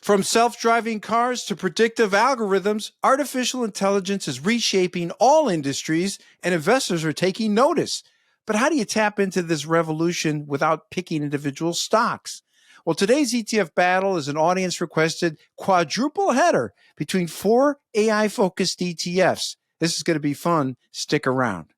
From self-driving cars to predictive algorithms, artificial intelligence is reshaping all industries, and investors are taking notice. But how do you tap into this revolution without picking individual stocks? Well, today's ETF battle is an audience-requested quadruple header between 4 AI-focused ETFs. This is going to be fun. Stick around.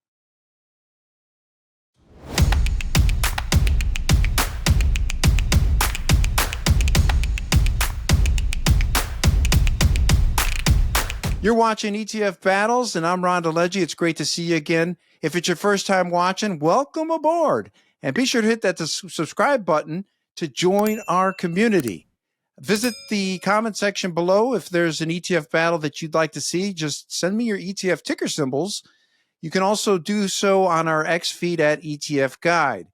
You're watching ETF Battles, and I'm DeLegge. It's great to see you again. If it's your first time watching, welcome aboard. And be sure to hit that subscribe button to join our community. Visit the comment section below if there's an ETF battle that you'd like to see. Just send me your ETF ticker symbols. You can also do so on our X feed at ETF Guide.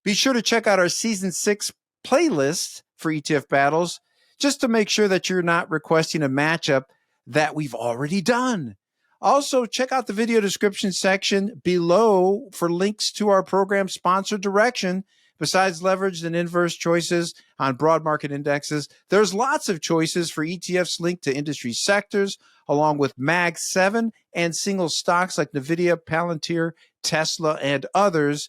Be sure to check out our Season 6 playlist for ETF Battles just to make sure that you're not requesting a matchup that we've already done. Also, check out the video description section below for links to our program sponsor direction. Besides leveraged and inverse choices on broad market indexes, there's lots of choices for ETFs linked to industry sectors, along with Mag 7 and single stocks like NVIDIA, Palantir, Tesla, and others.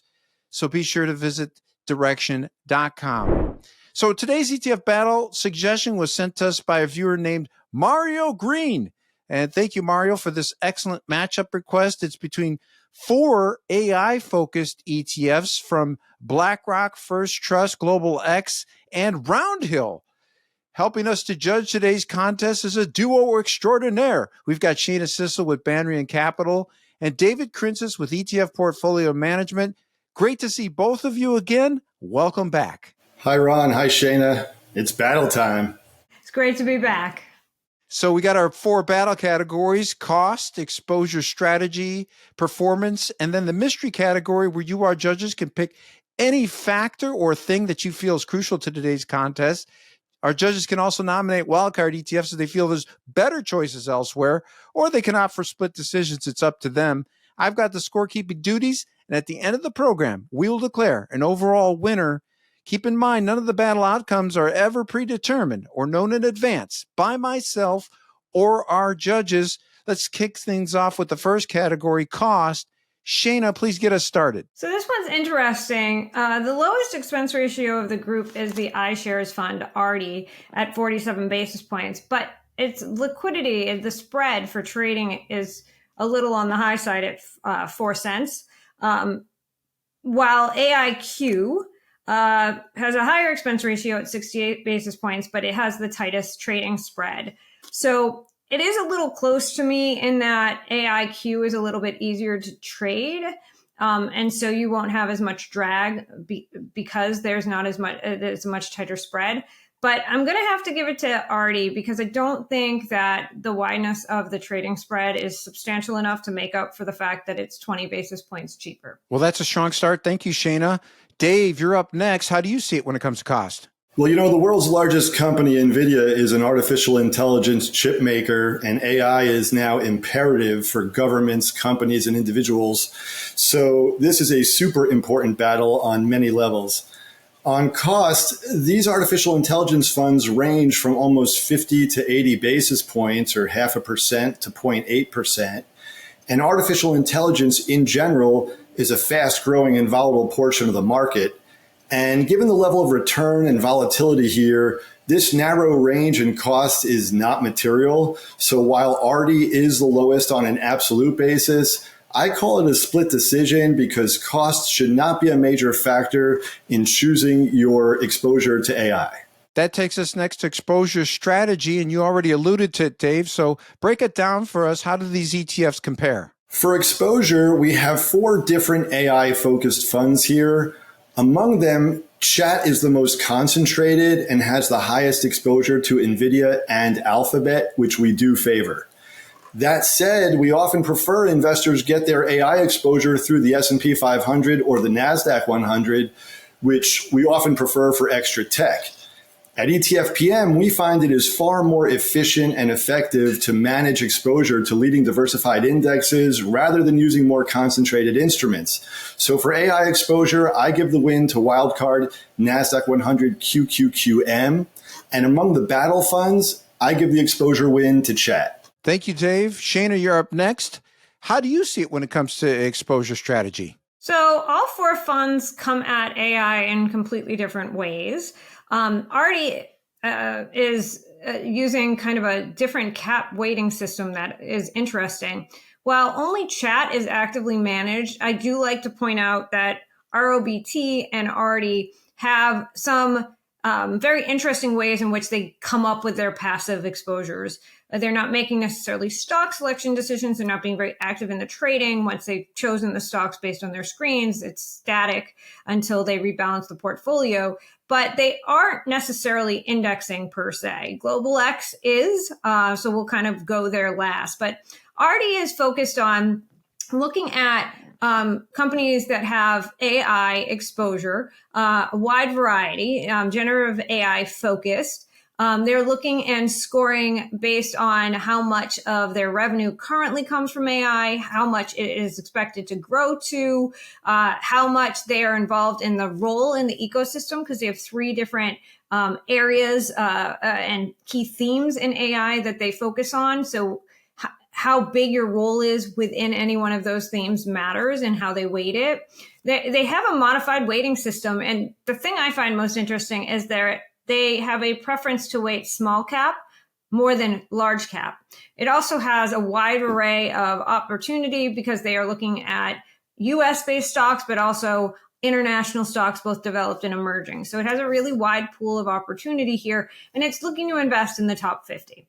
So be sure to visit direction.com. So today's ETF battle suggestion was sent to us by a viewer named Mario Green. And thank you, Mario, for this excellent matchup request. It's between 4 AI-focused ETFs from BlackRock, First Trust, Global X, and Roundhill. Helping us to judge today's contest is a duo extraordinaire. We've got Shana Sissel with Banrion Capital and David Kreinces with ETF Portfolio Management. Great to see both of you again. Welcome back. Hi, Ron. Hi, Shana. It's battle time. It's great to be back. So we got our 4 battle categories: cost, exposure strategy, performance, and then the mystery category where you, our judges, can pick any factor or thing that you feel is crucial to today's contest. Our judges can also nominate wildcard ETFs if they feel there's better choices elsewhere, or they can opt for split decisions. It's up to them. I've got the scorekeeping duties, and at the end of the program, we will declare an overall winner. Keep in mind, none of the battle outcomes are ever predetermined or known in advance by myself or our judges. Let's kick things off with the first category, cost. Shana, please get us started. So this one's interesting. The lowest expense ratio of the group is the iShares fund, ARTY, at 47 basis points. But its liquidity, the spread for trading, is a little on the high side at 4 cents. While AIQ has a higher expense ratio at 68 basis points, but it has the tightest trading spread. So it is a little close to me in that AIQ is a little bit easier to trade. And so you won't have as much drag because there's not as much, it's a much tighter spread. But I'm going to have to give it to ARTY because I don't think that the wideness of the trading spread is substantial enough to make up for the fact that it's 20 basis points cheaper. Well, that's a strong start. Thank you, Shana. Dave, you're up next. How do you see it when it comes to cost? Well, the world's largest company, NVIDIA, is an artificial intelligence chip maker, and AI is now imperative for governments, companies, and individuals. So this is a super important battle on many levels. On cost, these artificial intelligence funds range from almost 50 to 80 basis points, or 0.5% to 0.8%. And artificial intelligence in general is a fast-growing and volatile portion of the market. And given the level of return and volatility here, this narrow range in cost is not material. So while ARTY is the lowest on an absolute basis, I call it a split decision because costs should not be a major factor in choosing your exposure to AI. That takes us next to exposure strategy, and you already alluded to it, Dave. So break it down for us. How do these ETFs compare? For exposure, we have 4 different AI-focused funds here. Among them, Chat is the most concentrated and has the highest exposure to NVIDIA and Alphabet, which we do favor. That said, we often prefer investors get their AI exposure through the S&P 500 or the NASDAQ 100, which we often prefer for extra tech. At ETF PM, we find it is far more efficient and effective to manage exposure to leading diversified indexes rather than using more concentrated instruments. So for AI exposure, I give the win to wildcard NASDAQ 100 QQQM. And among the battle funds, I give the exposure win to chat. Thank you, Dave. Shana, you're up next. How do you see it when it comes to exposure strategy? So all four funds come at AI in completely different ways. ARTY is using kind of a different cap weighting system that is interesting. While only chat is actively managed, I do like to point out that ROBT and ARTY have some very interesting ways in which they come up with their passive exposures. They're not making necessarily stock selection decisions. They're not being very active in the trading. Once they've chosen the stocks based on their screens, it's static until they rebalance the portfolio. But they aren't necessarily indexing per se. Global X is, so we'll kind of go there last. But ARTY is focused on looking at companies that have AI exposure, a wide variety, generative AI focused. They're looking and scoring based on how much of their revenue currently comes from AI, how much it is expected to grow to, how much they are involved in the role in the ecosystem, because they have three different areas and key themes in AI that they focus on. So how big your role is within any one of those themes matters and how they weight it. They have a modified weighting system. And the thing I find most interesting is they have a preference to weight small cap more than large cap. It also has a wide array of opportunity because they are looking at US-based stocks, but also international stocks, both developed and emerging. So it has a really wide pool of opportunity here, and it's looking to invest in the top 50.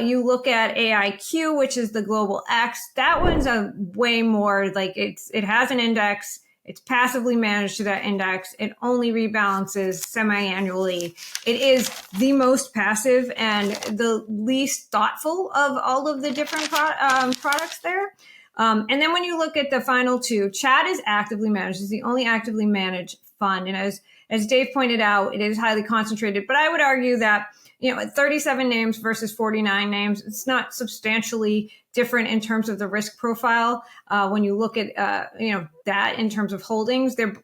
You look at AIQ, which is the global X. That one's a way more like it has an index. It's passively managed to that index. It only rebalances semi-annually. It is the most passive and the least thoughtful of all of the different products there. And then when you look at the final two, chat is actively managed. It's the only actively managed fund. And as Dave pointed out, it is highly concentrated. But I would argue that, at 37 names versus 49 names, it's not substantially different in terms of the risk profile. When you look at, that in terms of holdings, they're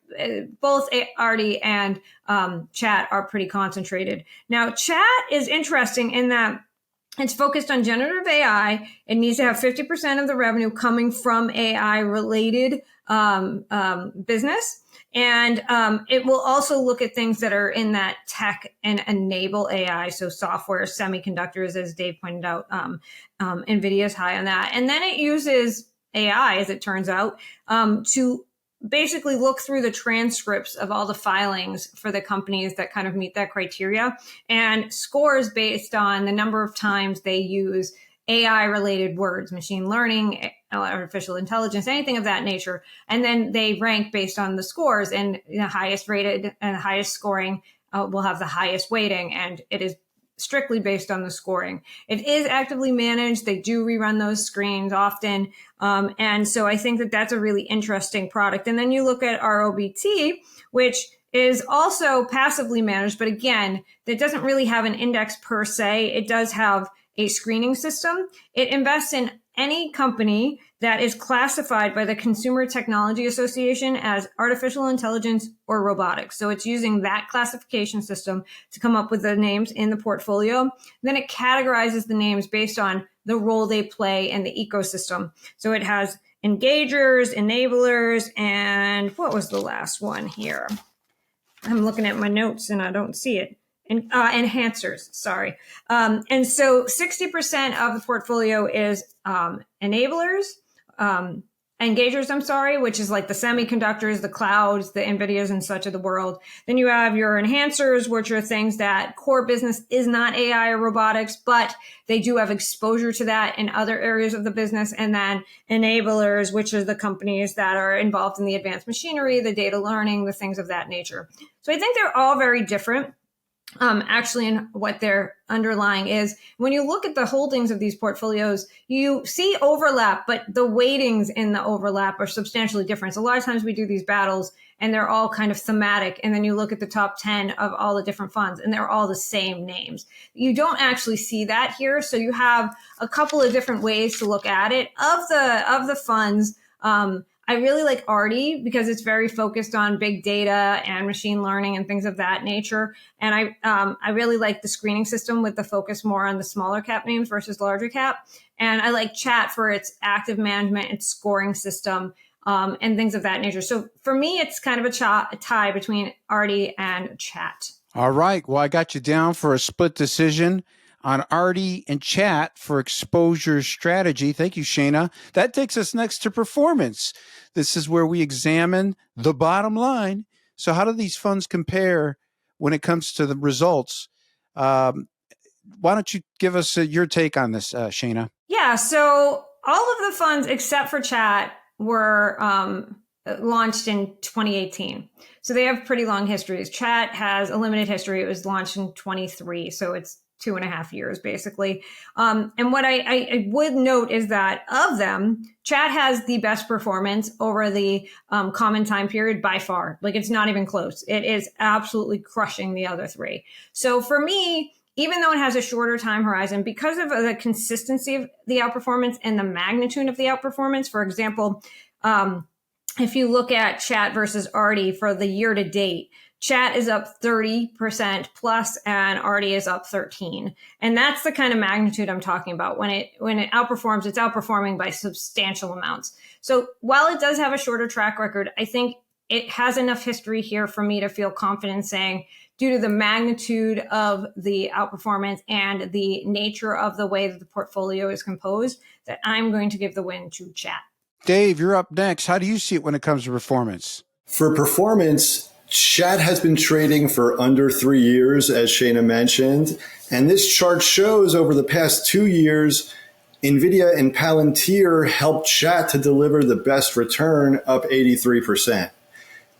both ARTY and chat are pretty concentrated. Now, chat is interesting in that it's focused on generative AI. It needs to have 50% of the revenue coming from AI related business. And it will also look at things that are in that tech and enable AI. So software, semiconductors, as Dave pointed out, NVIDIA is high on that. And then it uses AI, as it turns out, to basically look through the transcripts of all the filings for the companies that kind of meet that criteria and scores based on the number of times they use AI related words, machine learning, artificial intelligence, anything of that nature. And then they rank based on the scores, and the highest rated and highest scoring will have the highest weighting. And it is strictly based on the scoring. It is actively managed. They do rerun those screens often. And so I think that that's a really interesting product. And then you look at ROBT, which is also passively managed. But again, that doesn't really have an index per se. It does have a screening system. It invests in any company that is classified by the Consumer Technology Association as artificial intelligence or robotics. So it's using that classification system to come up with the names in the portfolio. Then it categorizes the names based on the role they play in the ecosystem. So it has engagers, enablers, and what was the last one here? I'm looking at my notes and I don't see it. And enhancers, sorry. And so 60% of the portfolio is enablers, engagers, which is like the semiconductors, the clouds, the NVIDIAs and such of the world. Then you have your enhancers, which are things that core business is not AI or robotics, but they do have exposure to that in other areas of the business. And then enablers, which are the companies that are involved in the advanced machinery, the data learning, the things of that nature. So I think they're all very different. Actually, in what their underlying is. When you look at the holdings of these portfolios, you see overlap, but the weightings in the overlap are substantially different. So a lot of times we do these battles and they're all kind of thematic. And then you look at the top 10 of all the different funds and they're all the same names. You don't actually see that here. So you have a couple of different ways to look at it. Of the funds, I really like ARTY because it's very focused on big data and machine learning and things of that nature. And I really like the screening system with the focus more on the smaller cap names versus larger cap. And I like Chat for its active management, its scoring system, and things of that nature. So for me, it's kind of a tie between ARTY and Chat. All right. Well, I got you down for a split decision on ARTY and Chat for exposure strategy. Thank you, Shana. That takes us next to performance. This is where we examine the bottom line. So how do these funds compare when it comes to the results? Why don't you give us your take on this, Shana? Yeah. So all of the funds except for Chat were launched in 2018. So they have pretty long histories. Chat has a limited history. It was launched in 23. So it's 2.5 years, basically. And what I would note is that of them, Chat has the best performance over the common time period by far. Like, it's not even close. It is absolutely crushing the other three. So for me, even though it has a shorter time horizon, because of the consistency of the outperformance and the magnitude of the outperformance, for example, if you look at Chat versus ARTY for the year to date, Chat is up 30% plus and ARTY is up 13. And that's the kind of magnitude I'm talking about. When it outperforms, it's outperforming by substantial amounts. So while it does have a shorter track record, I think it has enough history here for me to feel confident saying, due to the magnitude of the outperformance and the nature of the way that the portfolio is composed, that I'm going to give the win to Chat. Dave, you're up next. How do you see it when it comes to performance? For performance, Chat has been trading for under 3 years, as Shana mentioned. And this chart shows over the past 2 years, NVIDIA and Palantir helped Chat to deliver the best return, up 83%.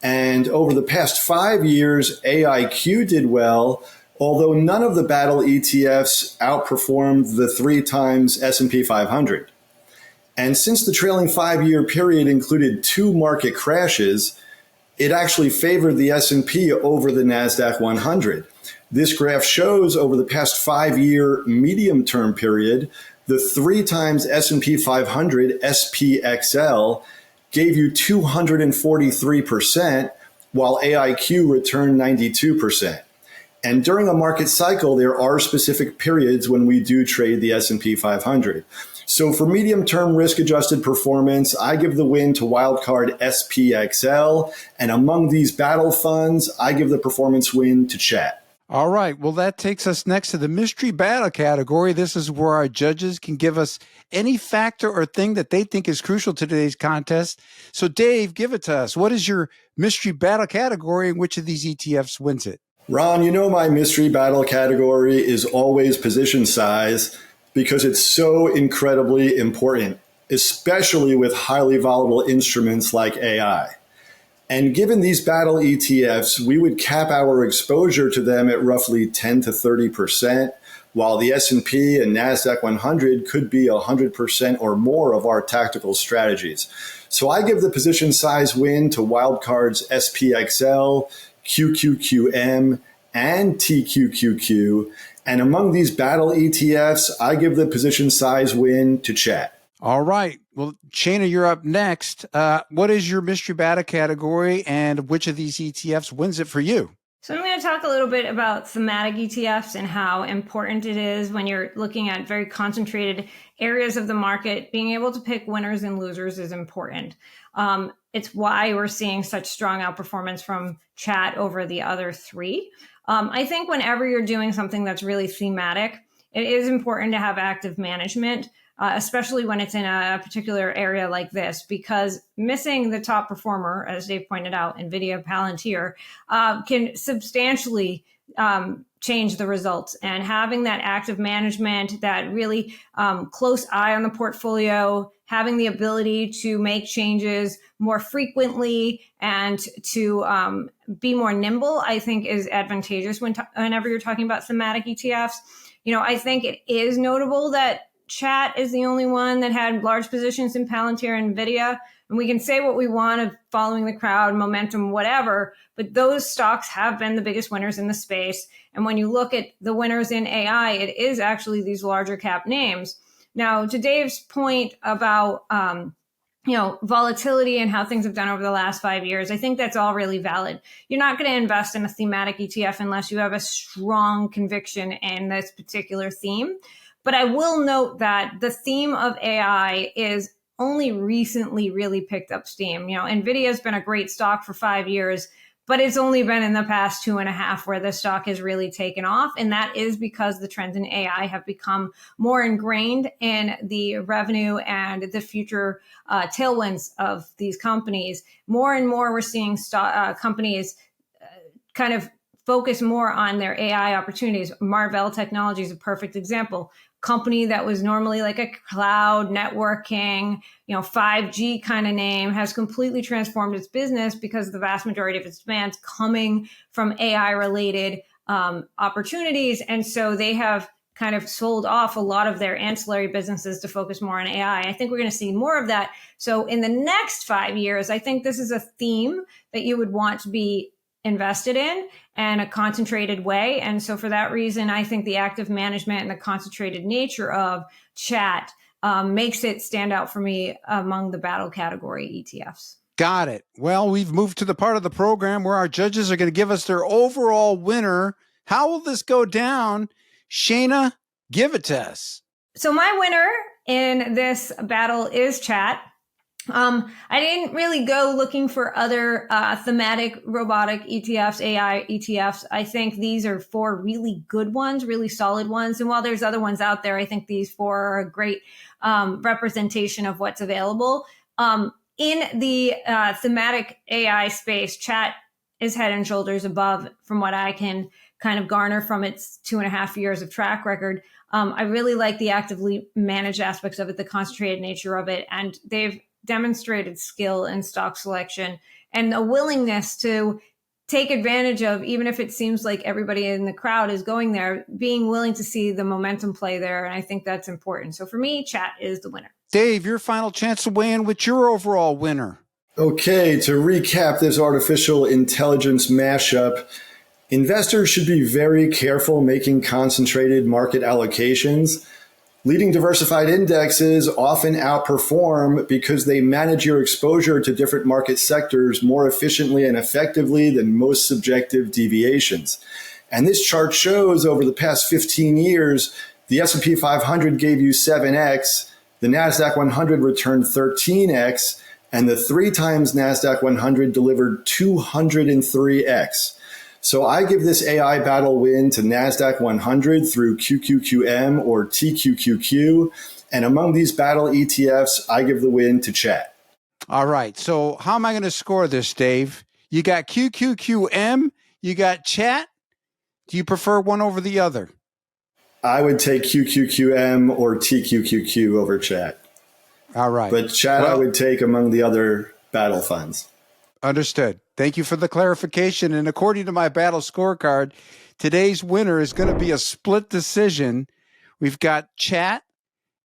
And over the past 5 years, AIQ did well, although none of the battle ETFs outperformed the 3 times S&P 500. And since the trailing 5-year period included 2 market crashes, it actually favored the S&P over the NASDAQ 100. This graph shows over the past 5-year medium-term period, the 3 times S&P 500 SPXL gave you 243%, while AIQ returned 92%. And during a market cycle, there are specific periods when we do trade the S&P 500. So for medium-term risk-adjusted performance, I give the win to wildcard SPXL. And among these battle funds, I give the performance win to Chat. All right. Well, that takes us next to the mystery battle category. This is where our judges can give us any factor or thing that they think is crucial to today's contest. So, Dave, give it to us. What is your mystery battle category and which of these ETFs wins it? Ron, you know my mystery battle category is always position size because it's so incredibly important, especially with highly volatile instruments like AI. And given these battle ETFs, we would cap our exposure to them at roughly 10 to 30%, while the S&P and NASDAQ 100 could be 100% or more of our tactical strategies. So I give the position size win to wildcards SPXL, QQQM, and TQQQ. And among these battle ETFs, I give the position size win to Chat. All right. Well, Shana, you're up next. What is your mystery battle category and which of these ETFs wins it for you? So I'm going to talk a little bit about thematic ETFs and how important it is when you're looking at very concentrated areas of the market. Being able to pick winners and losers is important. It's why we're seeing such strong outperformance from Chat over the other 3. I think whenever you're doing something that's really thematic, it is important to have active management, especially when it's in a particular area like this, because missing the top performer, as Dave pointed out, NVIDIA, Palantir, can substantially change the results. And having that active management, that really close eye on the portfolio, having the ability to make changes more frequently and to be more nimble, I think is advantageous whenever you're talking about thematic ETFs. You know, I think it is notable that Chat is the only one that had large positions in Palantir and NVIDIA. And we can say what we want of following the crowd, momentum, whatever, but those stocks have been the biggest winners in the space. And when you look at the winners in AI, it is actually these larger cap names. Now, to Dave's point about volatility and how things have done over the last 5 years. I think that's all really valid. You're not going to invest in a thematic ETF unless you have a strong conviction in this particular theme. But I will note that the theme of AI is only recently really picked up steam. NVIDIA has been a great stock for 5 years, but it's only been in the past 2.5 where the stock has really taken off. And that is because the trends in AI have become more ingrained in the revenue and the future tailwinds of these companies. More and more, we're seeing companies kind of focus more on their AI opportunities. Marvell Technology is a perfect example. Company that was normally like a cloud networking, 5G kind of name, has completely transformed its business because the vast majority of its demand's coming from AI related opportunities. And so they have kind of sold off a lot of their ancillary businesses to focus more on AI. I think we're going to see more of that. So in the next 5 years, I think this is a theme that you would want to be invested in a concentrated way. And so for that reason, I think the active management and the concentrated nature of chat makes it stand out for me among the battle category ETFs. Got it. Well, we've moved to the part of the program where our judges are going to give us their overall winner. How will this go down? Shana, give it to us. So my winner in this battle is chat. I didn't really go looking for other thematic robotic ETFs, AI ETFs. I think these are 4 really good ones, really solid ones. And while there's other ones out there, I think these 4 are a great representation of what's available. In the thematic AI space, chat is head and shoulders above from what I can kind of garner from its 2.5 years of track record. I really like the actively managed aspects of it, the concentrated nature of it, and they've demonstrated skill in stock selection and a willingness to take advantage of, even if it seems like everybody in the crowd is going there, being willing to see the momentum play there. And I think that's important. So for me, chat is the winner. Dave, your final chance to weigh in with your overall winner. Okay, to recap this artificial intelligence mashup, investors should be very careful making concentrated market allocations. Leading diversified indexes often outperform because they manage your exposure to different market sectors more efficiently and effectively than most subjective deviations. And this chart shows over the past 15 years, the S&P 500 gave you 7x, the NASDAQ 100 returned 13x, and the 3 times NASDAQ 100 delivered 203x. So I give this AI battle win to NASDAQ 100 through QQQM or TQQQ. And among these battle ETFs, I give the win to chat. All right. So how am I going to score this, Dave? You got QQQM, you got chat. Do you prefer one over the other? I would take QQQM or TQQQ over chat. All right. But chat I would take among the other battle funds. Understood. Thank you for the clarification. And according to my battle scorecard, today's winner is going to be a split decision. We've got chat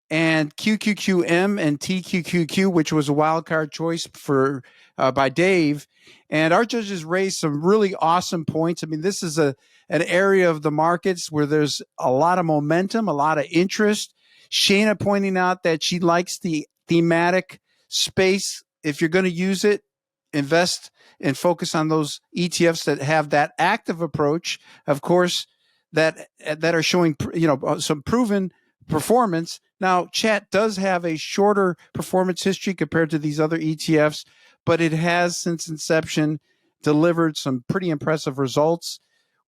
and QQQM and TQQQ, which was a wild card choice for by Dave. And our judges raised some really awesome points. I mean, this is an area of the markets where there's a lot of momentum, a lot of interest. Shana pointing out that she likes the thematic space. If you're going to use it, invest and focus on those ETFs that have that active approach, of course, that are showing, some proven performance. Now, chat does have a shorter performance history compared to these other ETFs, but it has since inception delivered some pretty impressive results,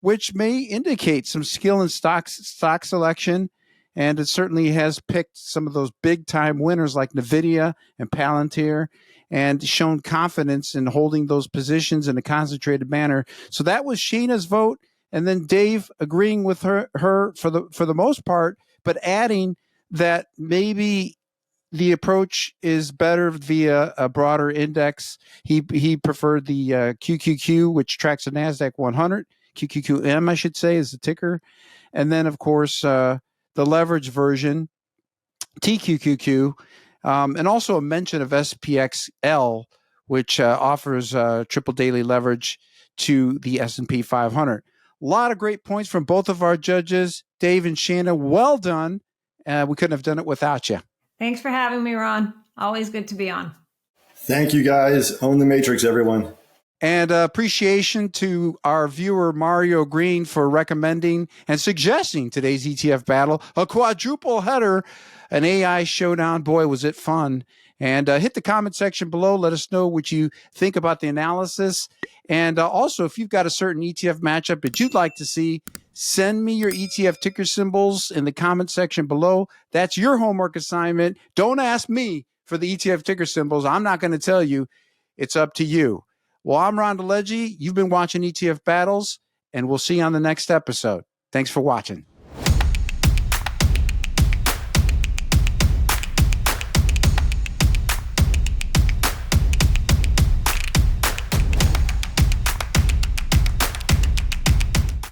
which may indicate some skill in stock selection. And it certainly has picked some of those big time winners like NVIDIA and Palantir and shown confidence in holding those positions in a concentrated manner. So that was Shana's vote. And then Dave agreeing with her for the most part, but adding that maybe the approach is better via a broader index. He preferred the QQQ, which tracks the NASDAQ 100. QQQM, I should say, is the ticker. And then, of course, the leverage version, TQQQ, and also a mention of SPXL, which offers triple daily leverage to the S&P 500. A lot of great points from both of our judges, Dave and Shana. Well done. We couldn't have done it without you. Thanks for having me, Ron. Always good to be on. Thank you, guys. Own the matrix, everyone. And appreciation to our viewer, Mario Green, for recommending and suggesting today's ETF battle, a quadruple header, an AI showdown. Boy, was it fun. And hit the comment section below. Let us know what you think about the analysis. And also, if you've got a certain ETF matchup that you'd like to see, send me your ETF ticker symbols in the comment section below. That's your homework assignment. Don't ask me for the ETF ticker symbols. I'm not going to tell you. It's up to you. Well, I'm Ron DeLegge. You've been watching ETF Battles, and we'll see you on the next episode. Thanks for watching.